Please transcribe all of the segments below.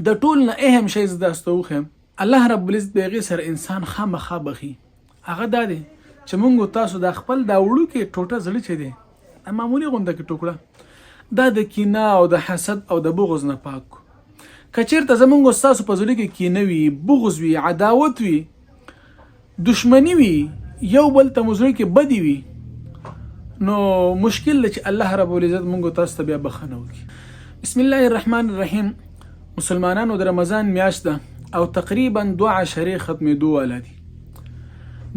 د ټول نه اهم شی زه تاسو ته وښیم، الله رب العزت د هغې سره انسان خامخا بخي. هغه دا دی چې موږ تاسو د خپل دا وړوکې ټوټه زړه چې دی، معمولي غونده کې ټوکړه، دا د کینه او د حسد او د بغض نه پاک کړو. که چېرته زموږ ستاسو په زړه کې کینه وي، بغض وي، عداوت وي، دشمني وي، یو بل ته مو زړه کې بدي وي، نو مشکل دی چې الله رب العزت موږ تاسو ته بیا بخښنه وکړي. بسم الله الرحمن الرحیم. مسلمانانو د رمضان میاشت ده او تقریبا 2 عشرې ختمېدو والا دي.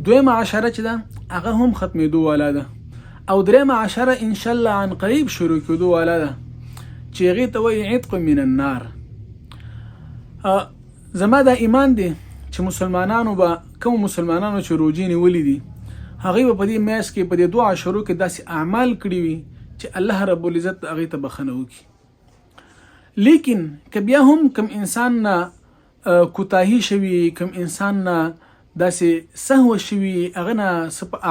2 عشره چې ده هغه هم ختمېدو والا ده، او 3 عشره انشاءالله عن قریب شروع کېدو والا ده چې هغې ته وایي عتق من النار. زما دا ایمان دی چې مسلمانانو به کوم مسلمانانو چې روجې نیولې دي هغوی به په دې میاشت کې په دې 2 عشرو کې داسې اعمال کړي وي چې الله رب العزت هغې ته بخښنه وکړي. لیکن که بیا هم کم انسان نه کوتاهي شوي، کم انسان نه داسې سهوه شوي، هغه نه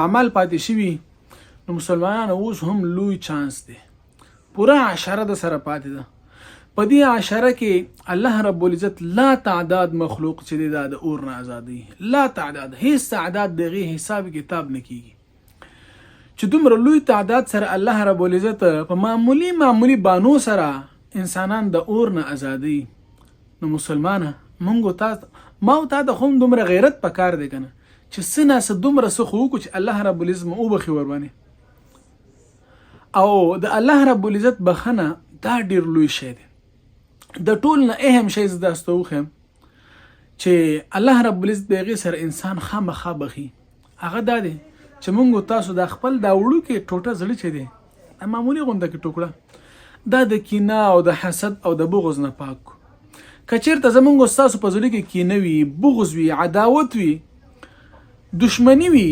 اعمال پاتې شوي، نو مسلمانانو اوس هم لوی چانس دی. پوره عشره د سره پاتې ده. په دې عشره کې الله رب العزت لا تعداد مخلوق چې دی دا د اور نه ازادوي. لا تعداد، هیڅ تعداد د هغې حساب کتاب نه کېږي چې دومره لوی تعداد سره الله رب العزت په معمولي بانو سره انسانان د اور نه ازادوي. نو مسلمانه ما او تا ته خو دومره غیرت پکار دی که نه چې څه نه څه دومره څه خو وکړو چې الله رب العزت مو وبخي ورباندې. او د الله رب العزت بخښنه دا ډېر لوی شی دی. د ټول نه اهم شی زه تاسو ته وښیم چې الله رب العزت د هغې سره انسان خامخا بخي. هغه دا دی چې موږ تاسو د خپل دا وړوکې ټوټه زړه چې دی، معمولي غونده کې ټوکړه، دا د کینه او د حسد او د بغض نه پاک کړو. که چېرته زموږ ستاسو په زړه کې کینه وي، بغض وي، عداوت وي، دشمني وي،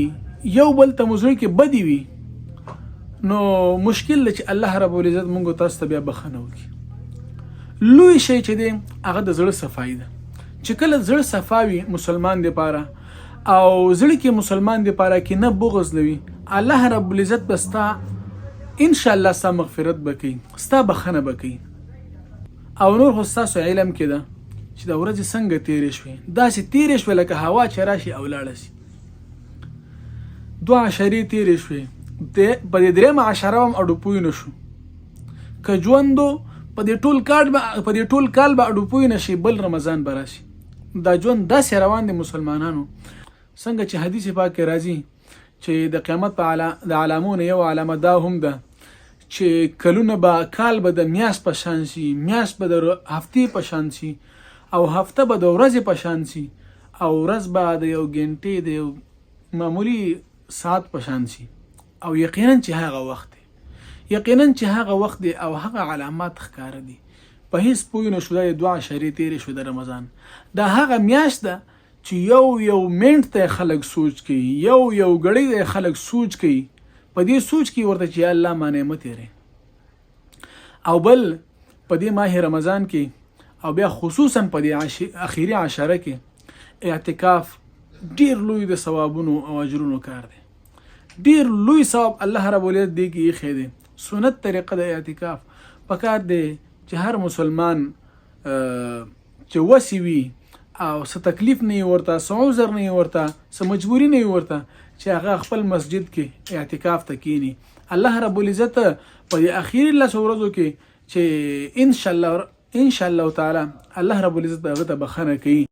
یو بل ته مو زړه کې بدي وي، نو مشکل دی چې الله رب العزت موږ تاسو ته بیا بخښنه وکړي. لوی شی چې دی هغه د زړه صفایي ده. چې کله زړه صفا وي مسلمان دپاره او زړه کې مسلمان دپاره کینه بغض لوي، الله رب العزت به ستا انشاءالله ستا مغفرت به کوي، ستا بخښنه به کوي. او نور خو ستاسو علم کې ده چې د ورځې څنګه تېرې شوې، داسې تېرې شوې لکه هوا چې راشي او لاړه شي. 2 عشرې تېرې شوې، په دې 3 عشره هم اډوپوی نه شو. که ژوندو په دې ټول کال به اډوپوی نه شي، بل رمضان به راشي. دا ژوند داسې روان دی مسلمانانو، څنګه چې حدیث پاک کې راځي چې د قیامت د علامو نه یو علامه دا هم ده چې کلونه به کال به د میاشت په شان شي، میاشت به د هفتې په شان شي، او هفته به د ورځې په شان شي، او ورځ به د یو ګنټې د یو معمولي ساعت په شان شي. او یقینا چې هغه وخت دی او هغه علامات ښکاره دي. په هیڅ پوه نه شو دا 2 عشرې تېرې شو د رمضان. دا هغه میاشت ده چې یو منټ ته خلک سوچ کوي، یو ګړۍ ته خلک سوچ کوي، په دې سوچ کې ورته چې الله ما نعمت تېرې. او بل په دې ماه رمضان کې او بیا خصوصا په دې اخیری عشره کې اعتکاف ډیر لوی د ثوابونو او اجرونو کار دی. ډیر لوی ثواب الله رب العزت دی کې یې دی. سنت طریقه د اعتکاف پکار دی چې هر مسلمان چې وسی وي او څه تکلیف نه ورته، څه عذر نه ورته، څه مجبوری نه ورته، چې هغه خپل مسجد کې اعتکاف ته کینی. الله رب العزت په دې اخیری 10 ورځو کې چې ان شاء الله تعالی الله رب العزت هغه ته بخښنه کوي.